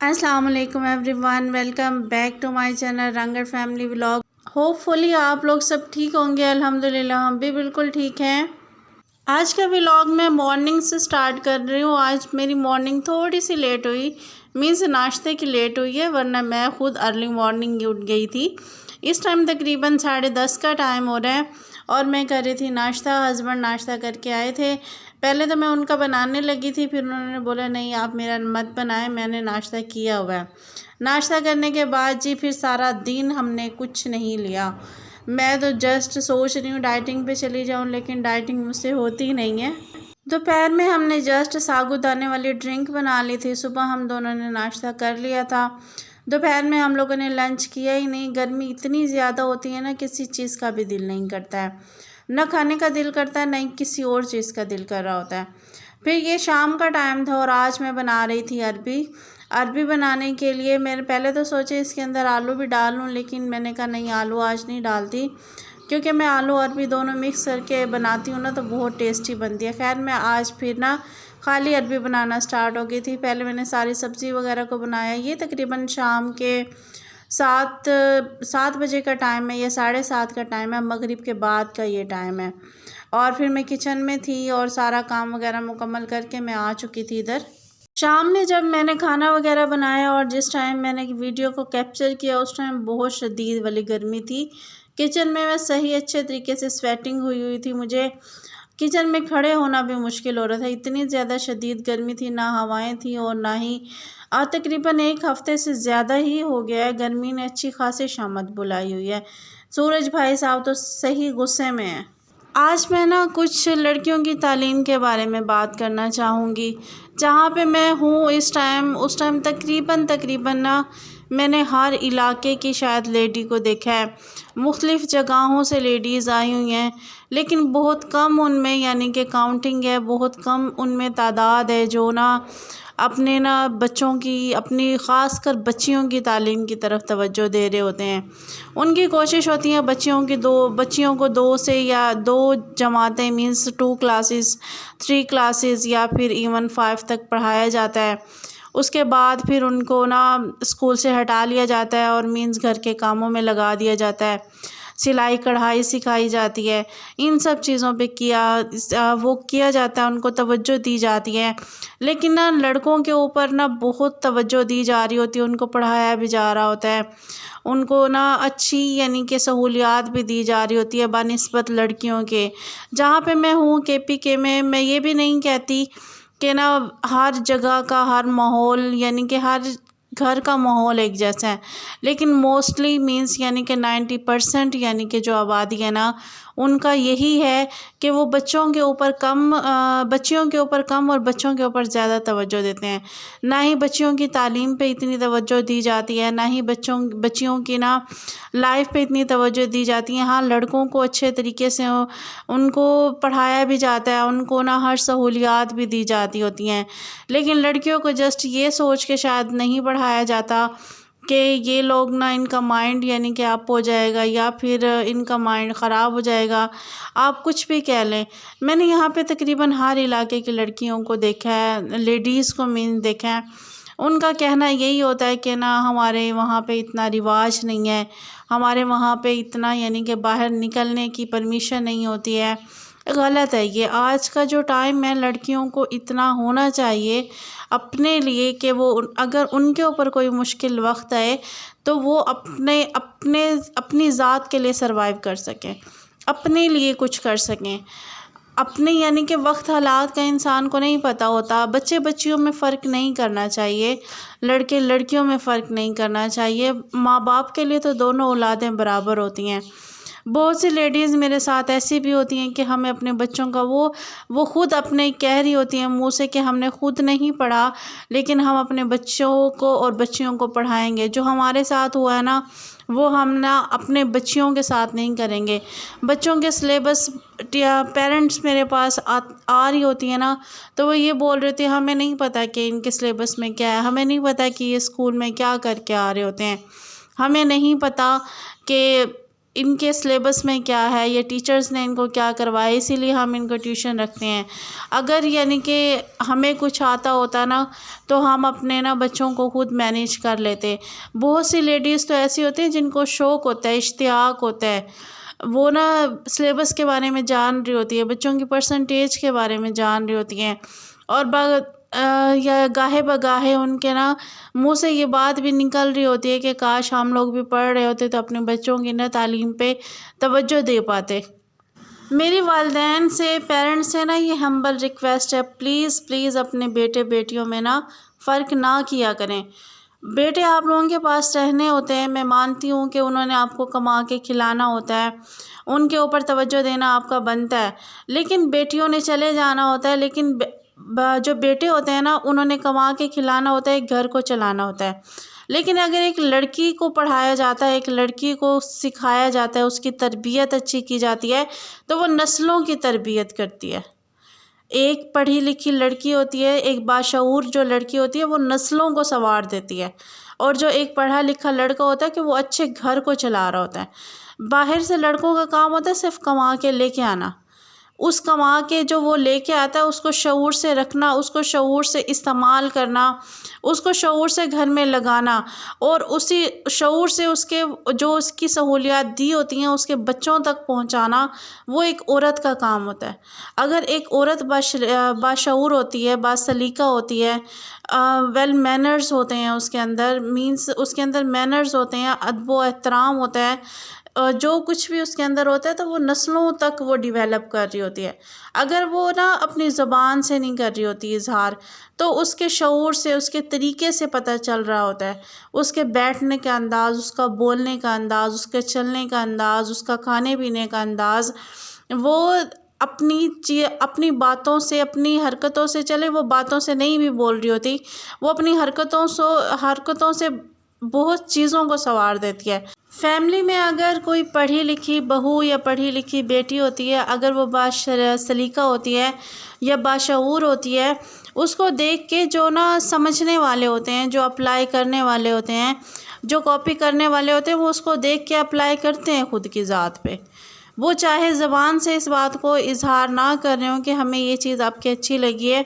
السلام علیکم everyone, welcome back to my channel Rangar family vlog. Hopefully آپ لوگ سب ٹھیک ہوں گے، الحمدللہ ہم بھی بالکل ٹھیک ہیں۔ آج کا ولاگ میں مارننگ سے سٹارٹ کر رہی ہوں۔ آج میری مارننگ تھوڑی سی لیٹ ہوئی، مینس ناشتے کی لیٹ ہوئی ہے، ورنہ میں خود ارلی مارننگ اٹھ گئی تھی۔ اس ٹائم تقریباً 10:30 کا ٹائم ہو رہا ہے اور میں کر رہی تھی ناشتہ۔ ہسبینڈ ناشتہ کر کے آئے تھے، پہلے تو میں ان کا بنانے لگی تھی، پھر انہوں نے بولا نہیں آپ میرا مت بنائیں، میں نے ناشتہ کیا ہوا ہے۔ ناشتہ کرنے کے بعد پھر سارا دن ہم نے کچھ نہیں لیا۔ میں تو جسٹ سوچ رہی ہوں ڈائٹنگ پہ چلی جاؤں، لیکن ڈائٹنگ مجھ سے ہوتی نہیں ہے۔ دوپہر میں ہم نے جسٹ ساگو دانے والی ڈرنک بنا لی تھی، صبح ہم دونوں نے ناشتہ کر لیا تھا۔ دوپہر میں ہم لوگوں نے لنچ کیا ہی نہیں، گرمی اتنی زیادہ ہوتی ہے نا، کسی چیز کا بھی دل نہیں کرتا ہے، نہ کھانے کا دل کرتا ہے، نہ ہی کسی اور چیز کا دل کر رہا ہوتا ہے۔ پھر یہ شام کا ٹائم تھا اور آج میں بنا رہی تھی عربی بنانے کے لیے میں نے پہلے تو سوچے اس کے اندر آلو بھی ڈال لوں، لیکن میں نے کہا نہیں آلو آج نہیں ڈالتی، کیونکہ میں آلو عربی دونوں مکس کر کے بناتی ہوں نا تو بہت ٹیسٹی بنتی ہے۔ خیر میں آج پھر خالی عربی بنانا سٹارٹ ہو گئی تھی۔ پہلے میں نے ساری سبزی وغیرہ کو بنایا۔ یہ تقریباً شام کے 7 بجے کا ٹائم ہے یا 7:30 کا ٹائم ہے، مغرب کے بعد کا یہ ٹائم ہے، اور پھر میں کچن میں تھی اور سارا کام وغیرہ مکمل کر کے میں آ چکی تھی ادھر۔ شام میں جب میں نے کھانا وغیرہ بنایا اور جس ٹائم میں نے ویڈیو کو کیپچر کیا اس ٹائم بہت شدید والی گرمی تھی۔ کچن میں صحیح اچھے طریقے سے سویٹنگ ہوئی تھی، مجھے کچن میں کھڑے ہونا بھی مشکل ہو رہا تھا، اتنی زیادہ شدید گرمی تھی، نہ ہوائیں تھیں اور نہ ہی تقریباً 1 ہفتے سے زیادہ ہی ہو گیا ہے گرمی نے اچھی خاصی شامت بلائی ہوئی ہے۔ سورج بھائی صاحب تو صحیح غصے میں ہیں۔ آج میں کچھ لڑکیوں کی تعلیم کے بارے میں بات کرنا چاہوں گی۔ جہاں پہ میں ہوں اس ٹائم تقریباً میں نے ہر علاقے کی شاید لیڈی کو دیکھا ہے، مختلف جگہوں سے لیڈیز آئی ہوئی ہیں، لیکن بہت کم ان میں یعنی کہ کاؤنٹنگ ہے، بہت کم ان میں تعداد ہے جو اپنے بچوں کی، اپنی خاص کر بچیوں کی تعلیم کی طرف توجہ دے رہے ہوتے ہیں۔ ان کی کوشش ہوتی ہے بچیوں کو 2 سے یا 2 جماعتیں مینس 2 کلاسز 3 کلاسز یا پھر ایون 5 تک پڑھایا جاتا ہے۔ اس کے بعد پھر ان کو اسکول سے ہٹا لیا جاتا ہے اور مینس گھر کے کاموں میں لگا دیا جاتا ہے، سلائی کڑھائی سکھائی جاتی ہے، ان سب چیزوں پہ وہ کیا جاتا ہے، ان کو توجہ دی جاتی ہے۔ لیکن لڑکوں کے اوپر بہت توجہ دی جا رہی ہوتی ہے، ان کو پڑھایا بھی جا رہا ہوتا ہے، ان کو اچھی یعنی کہ سہولیات بھی دی جا رہی ہوتی ہے بنسبت لڑکیوں کے۔ جہاں پہ میں ہوں KPK میں یہ بھی نہیں کہتی کہ ہر جگہ کا ہر ماحول یعنی کہ ہر گھر کا ماحول ایک جیسا ہے، لیکن موسٹلی مینس یعنی کہ 90% یعنی کہ جو آبادی ہے ان کا یہی ہے کہ وہ بچیوں کے اوپر کم اور بچوں کے اوپر زیادہ توجہ دیتے ہیں۔ نہ ہی بچیوں کی تعلیم پہ اتنی توجہ دی جاتی ہے، نہ ہی بچیوں کی لائف پہ اتنی توجہ دی جاتی ہے۔ ہاں لڑکوں کو اچھے طریقے سے ان کو پڑھایا بھی جاتا ہے، ان کو ہر سہولیات بھی دی جاتی ہوتی ہیں، لیکن لڑکیوں کو جسٹ یہ سوچ کے شاید نہیں پڑھایا جاتا کہ یہ لوگ ان کا مائنڈ یعنی کہ اپ ہو جائے گا یا پھر ان کا مائنڈ خراب ہو جائے گا، آپ کچھ بھی کہہ لیں۔ میں نے یہاں پہ تقریباً ہر علاقے کی لڑکیوں کو دیکھا ہے، لیڈیز کو دیکھا ہے، ان کا کہنا یہی ہوتا ہے کہ ہمارے وہاں پہ اتنا رواج نہیں ہے، ہمارے وہاں پہ اتنا یعنی کہ باہر نکلنے کی پرمیشن نہیں ہوتی ہے۔ غلط ہے یہ۔ آج کا جو ٹائم ہے لڑکیوں کو اتنا ہونا چاہیے اپنے لیے کہ وہ اگر ان کے اوپر کوئی مشکل وقت آئے تو وہ اپنی ذات کے لیے سروائیو کر سکیں، اپنے لیے کچھ کر سکیں، اپنے یعنی کہ وقت حالات کا انسان کو نہیں پتہ ہوتا۔ بچے بچیوں میں فرق نہیں کرنا چاہیے، لڑکے لڑکیوں میں فرق نہیں کرنا چاہیے، ماں باپ کے لیے تو دونوں اولادیں برابر ہوتی ہیں۔ بہت سی لیڈیز میرے ساتھ ایسی بھی ہوتی ہیں کہ ہمیں اپنے بچوں کا وہ خود اپنے کہہ رہی ہوتی ہیں منہ سے کہ ہم نے خود نہیں پڑھا، لیکن ہم اپنے بچوں کو اور بچیوں کو پڑھائیں گے۔ جو ہمارے ساتھ ہوا ہے وہ ہم اپنے بچیوں کے ساتھ نہیں کریں گے۔ بچوں کے سلیبس پیرنٹس میرے پاس آ رہی ہوتی ہیں تو وہ یہ بول رہے تھے ہمیں نہیں پتہ کہ ان کے سلیبس میں کیا ہے، ہمیں نہیں پتہ کہ یہ اسکول میں کیا کر کے آ رہے ہوتے ہیں، ہمیں نہیں پتہ کہ ان کے سلیبس میں کیا ہے، یا ٹیچرز نے ان کو کیا کروایا، اسی لیے ہم ان کو ٹیوشن رکھتے ہیں۔ اگر یعنی کہ ہمیں کچھ آتا ہوتا نا تو ہم اپنے نا بچوں کو خود مینیج کر لیتے۔ بہت سی لیڈیز تو ایسی ہوتی ہیں جن کو شوق ہوتا ہے، اشتیاق ہوتا ہے، وہ نا سلیبس کے بارے میں جان رہی ہوتی ہے، بچوں کی پرسنٹیج کے بارے میں جان رہی ہوتی ہیں، اور یا گاہے بگاہے ان کے نا منہ سے یہ بات بھی نکل رہی ہوتی ہے کہ کاش ہم لوگ بھی پڑھ رہے ہوتے تو اپنے بچوں کی نا تعلیم پہ توجہ دے پاتے۔ میری والدین سے، پیرنٹس سے نا یہ ہمبل ریکویسٹ ہے، پلیز پلیز اپنے بیٹے بیٹیوں میں نا فرق نہ کیا کریں۔ بیٹے آپ لوگوں کے پاس رہنے ہوتے ہیں، میں مانتی ہوں کہ انہوں نے آپ کو کما کے کھلانا ہوتا ہے، ان کے اوپر توجہ دینا آپ کا بنتا ہے، لیکن بیٹیوں نے چلے جانا ہوتا ہے، لیکن جو بیٹے ہوتے ہیں نا انہوں نے کما کے کھلانا ہوتا ہے، ایک گھر کو چلانا ہوتا ہے۔ لیکن اگر ایک لڑکی کو پڑھایا جاتا ہے، ایک لڑکی کو سکھایا جاتا ہے، اس کی تربیت اچھی کی جاتی ہے تو وہ نسلوں کی تربیت کرتی ہے۔ ایک پڑھی لکھی لڑکی ہوتی ہے، ایک باشعور جو لڑکی ہوتی ہے وہ نسلوں کو سنوار دیتی ہے، اور جو ایک پڑھا لکھا لڑکا ہوتا ہے کہ وہ اچھے گھر کو چلا رہا ہوتا ہے۔ باہر سے لڑکوں کا کام ہوتا ہے صرف کما کے لے کے آنا، اس کما کے جو وہ لے کے آتا ہے اس کو شعور سے رکھنا، اس کو شعور سے استعمال کرنا، اس کو شعور سے گھر میں لگانا، اور اسی شعور سے اس کے جو اس کی سہولیات دی ہوتی ہیں اس کے بچوں تک پہنچانا، وہ ایک عورت کا کام ہوتا ہے۔ اگر ایک عورت باشعور ہوتی ہے، باسلیقہ ہوتی ہے، ویل مینرز ہوتے ہیں اس کے اندر، مینس اس کے اندر مینرز ہوتے ہیں، ادب و احترام ہوتا ہے، جو کچھ بھی اس کے اندر ہوتا ہے تو وہ نسلوں تک وہ ڈیویلپ کر رہی ہوتی ہے۔ اگر وہ نا اپنی زبان سے نہیں کر رہی ہوتی اظہار، تو اس کے شعور سے، اس کے طریقے سے پتہ چل رہا ہوتا ہے، اس کے بیٹھنے کا انداز، اس کا بولنے کا انداز، اس کے چلنے کا انداز، اس کا کھانے پینے کا انداز، وہ اپنی باتوں سے، اپنی حرکتوں سے، چلے وہ باتوں سے نہیں بھی بول رہی ہوتی، وہ اپنی حرکتوں سے بہت چیزوں کو سنوار دیتی ہے۔ فیملی میں اگر کوئی پڑھی لکھی بہو یا پڑھی لکھی بیٹی ہوتی ہے، اگر وہ باسلیقہ ہوتی ہے یا باشعور ہوتی ہے، اس کو دیکھ کے جو نا سمجھنے والے ہوتے ہیں، جو اپلائی کرنے والے ہوتے ہیں، جو کاپی کرنے والے ہوتے ہیں، وہ اس کو دیکھ کے اپلائی کرتے ہیں خود کی ذات پہ۔ وہ چاہے زبان سے اس بات کو اظہار نہ کر رہے ہوں کہ ہمیں یہ چیز آپ کی اچھی لگی ہے،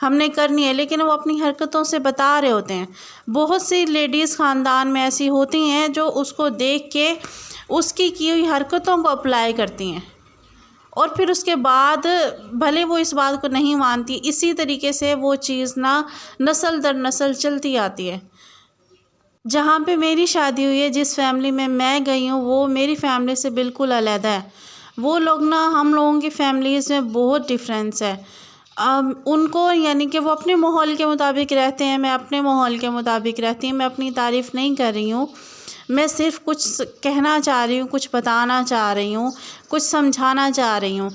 ہم نے کرنی ہے، لیکن وہ اپنی حرکتوں سے بتا رہے ہوتے ہیں۔ بہت سی لیڈیز خاندان میں ایسی ہوتی ہیں جو اس کو دیکھ کے اس کی ہوئی حرکتوں کو اپلائی کرتی ہیں، اور پھر اس کے بعد بھلے وہ اس بات کو نہیں مانتی، اسی طریقے سے وہ چیز نا نسل در نسل چلتی آتی ہے۔ جہاں پہ میری شادی ہوئی ہے، جس فیملی میں میں گئی ہوں، وہ میری فیملی سے بالکل علیحدہ ہے۔ وہ لوگ نا ہم لوگوں کی فیملیز میں بہت ڈفرینس ہے۔ ان کو یعنی کہ وہ اپنے ماحول کے مطابق رہتے ہیں، میں اپنے ماحول کے مطابق رہتی ہوں۔ میں اپنی تعریف نہیں کر رہی ہوں، میں صرف کچھ کہنا چاہ رہی ہوں، کچھ بتانا چاہ رہی ہوں، کچھ سمجھانا چاہ رہی ہوں۔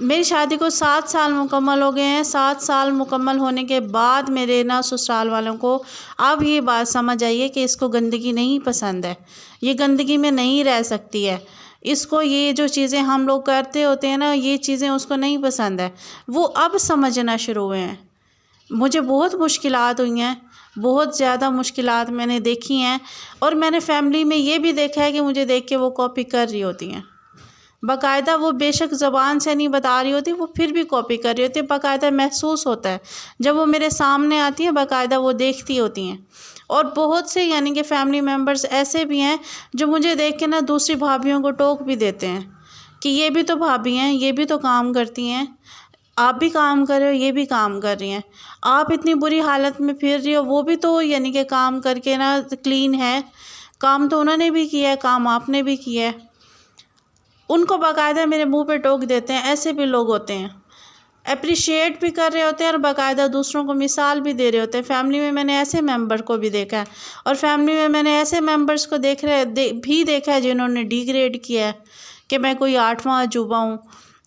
میری شادی کو 7 سال مکمل ہو گئے ہیں۔ 7 سال مکمل ہونے کے بعد میرے نا سسرال والوں کو اب یہ بات سمجھ آئی ہے کہ اس کو گندگی نہیں پسند ہے، یہ گندگی میں نہیں رہ سکتی ہے، اس کو یہ جو چیزیں ہم لوگ کرتے ہوتے ہیں نا، یہ چیزیں اس کو نہیں پسند ہے۔ وہ اب سمجھنا شروع ہوئے ہیں۔ مجھے بہت مشکلات ہوئی ہیں، بہت زیادہ مشکلات میں نے دیکھی ہیں، اور میں نے فیملی میں یہ بھی دیکھا ہے کہ مجھے دیکھ کے وہ کاپی کر رہی ہوتی ہیں باقاعدہ۔ وہ بے شک زبان سے نہیں بتا رہی ہوتی، وہ پھر بھی کاپی کر رہی ہوتی ہے، باقاعدہ محسوس ہوتا ہے جب وہ میرے سامنے آتی ہیں، باقاعدہ وہ دیکھتی ہوتی ہیں۔ اور بہت سے یعنی کہ فیملی ممبرز ایسے بھی ہیں جو مجھے دیکھ کے نا دوسری بھابھیوں کو ٹوک بھی دیتے ہیں کہ یہ بھی تو بھابھی ہیں، یہ بھی تو کام کرتی ہیں، آپ بھی کام کر رہے ہو، یہ بھی کام کر رہی ہیں، آپ اتنی بری حالت میں پھر رہی ہو، وہ بھی تو یعنی کہ کام کر کے نا کلین ہے، کام تو انہوں نے بھی کیا ہے، کام آپ نے بھی کیا ہے۔ ان کو باقاعدہ میرے منہ پہ ٹوک دیتے ہیں۔ ایسے بھی لوگ ہوتے ہیں، اپریشیٹ بھی کر رہے ہوتے ہیں اور باقاعدہ دوسروں کو مثال بھی دے رہے ہوتے ہیں۔ فیملی میں میں نے ایسے ممبر کو بھی دیکھا ہے، اور فیملی میں نے ایسے ممبرس کو بھی دیکھا ہے جنہوں نے ڈی گریڈ کیا ہے کہ میں کوئی 8واں عجوبہ ہوں،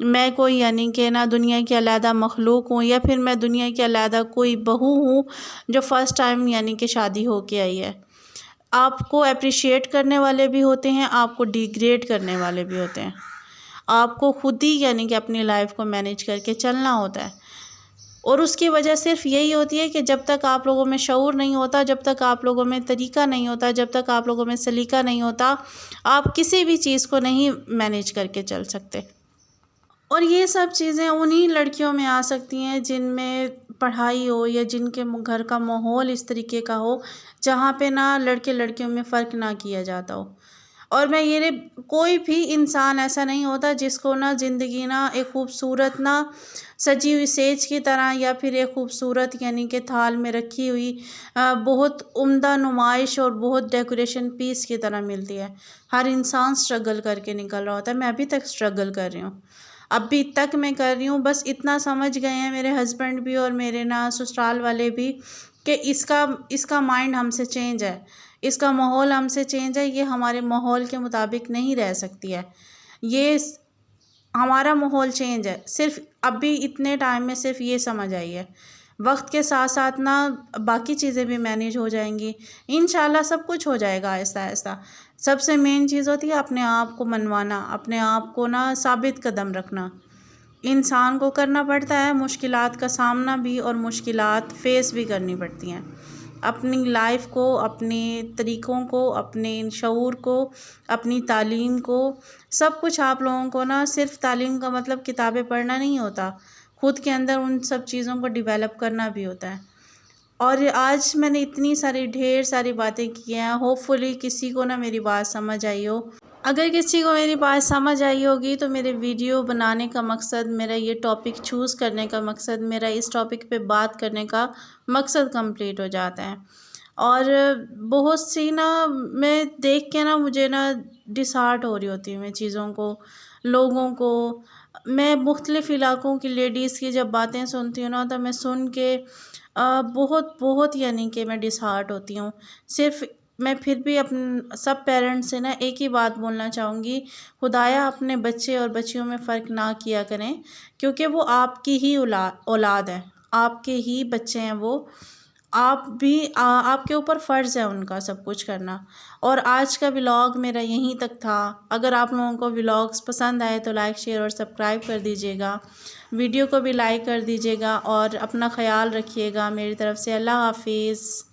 میں کوئی یعنی کہ نا دنیا کی علیحدہ مخلوق ہوں، یا پھر میں دنیا کی علیحدہ کوئی بہو ہوں جو فرسٹ ٹائم یعنی کہ شادی ہو کے آئی ہے۔ آپ کو اپریشیٹ کرنے والے بھی ہوتے ہیں، آپ کو ڈی گریڈ کرنے والے بھی ہوتے ہیں۔ آپ کو خود ہی یعنی کہ اپنی لائف کو مینیج کر کے چلنا ہوتا ہے۔ اور اس کی وجہ صرف یہی ہوتی ہے کہ جب تک آپ لوگوں میں شعور نہیں ہوتا، جب تک آپ لوگوں میں طریقہ نہیں ہوتا، جب تک آپ لوگوں میں سلیقہ نہیں ہوتا، آپ کسی بھی چیز کو نہیں مینیج کر کے چل سکتے۔ اور یہ سب چیزیں انہی لڑکیوں میں آ سکتی ہیں جن میں پڑھائی ہو، یا جن کے گھر کا ماحول اس طریقے کا ہو جہاں پہ نہ لڑکے لڑکیوں میں فرق نہ کیا جاتا ہو۔ اور میں یہ کوئی بھی انسان ایسا نہیں ہوتا جس کو نہ زندگی نہ ایک خوبصورت نہ سجی ہوئی سیج کی طرح، یا پھر ایک خوبصورت یعنی کہ تھال میں رکھی ہوئی بہت عمدہ نمائش اور بہت ڈیکوریشن پیس کی طرح ملتی ہے۔ ہر انسان سٹرگل کر کے نکل رہا ہوتا ہے۔ میں ابھی تک سٹرگل کر رہی ہوں، ابھی تک میں کر رہی ہوں۔ بس اتنا سمجھ گئے ہیں میرے ہسبینڈ بھی اور میرے نہ سسرال والے بھی کہ اس کا مائنڈ ہم سے چینج ہے، اس کا ماحول ہم سے چینج ہے، یہ ہمارے ماحول کے مطابق نہیں رہ سکتی ہے، یہ ہمارا ماحول چینج ہے۔ صرف ابھی اتنے ٹائم میں صرف یہ سمجھ آئی ہے، وقت کے ساتھ ساتھ نا باقی چیزیں بھی مینیج ہو جائیں گی، انشاءاللہ سب کچھ ہو جائے گا آہستہ آہستہ۔ سب سے مین چیز ہوتی ہے اپنے آپ کو منوانا، اپنے آپ کو نا ثابت قدم رکھنا۔ انسان کو کرنا پڑتا ہے مشکلات کا سامنا بھی، اور مشکلات فیس بھی کرنی پڑتی ہیں۔ اپنی لائف کو، اپنے طریقوں کو، اپنے شعور کو، اپنی تعلیم کو، سب کچھ آپ لوگوں کو نا صرف تعلیم کا مطلب کتابیں پڑھنا نہیں ہوتا، خود کے اندر ان سب چیزوں کو ڈیولپ کرنا بھی ہوتا ہے۔ اور آج میں نے اتنی ساری ڈھیر ساری باتیں کی ہیں، ہوپ فلی کسی کو نا میری بات سمجھ آئی ہو۔ اگر کسی کو میری بات سمجھ آئی ہوگی تو میرے ویڈیو بنانے کا مقصد، میرا یہ ٹاپک چوز کرنے کا مقصد، میرا اس ٹاپک پہ بات کرنے کا مقصد کمپلیٹ ہو جاتا ہے۔ اور بہت سی نا میں دیکھ کے نا مجھے نا ڈس ہارٹ ہو رہی ہوتی ہوں میں چیزوں کو، لوگوں کو۔ میں مختلف علاقوں کی لیڈیز کی جب باتیں سنتی ہوں نا تو میں سن کے بہت یعنی کہ میں ڈس ہارٹ ہوتی ہوں۔ صرف میں پھر بھی اپنے سب پیرنٹس سے نا ایک ہی بات بولنا چاہوں گی، خدایا اپنے بچے اور بچیوں میں فرق نہ کیا کریں، کیونکہ وہ آپ کی ہی اولاد ہے، آپ کے ہی بچے ہیں وہ، آپ کے اوپر فرض ہے ان کا سب کچھ کرنا۔ اور آج کا ولاگ میرا یہیں تک تھا۔ اگر آپ لوگوں کو ولاگز پسند آئے تو لائک، شیئر اور سبسکرائب کر دیجیے گا، ویڈیو کو بھی لائک کر دیجیے گا، اور اپنا خیال رکھیے گا۔ میری طرف سے اللہ حافظ۔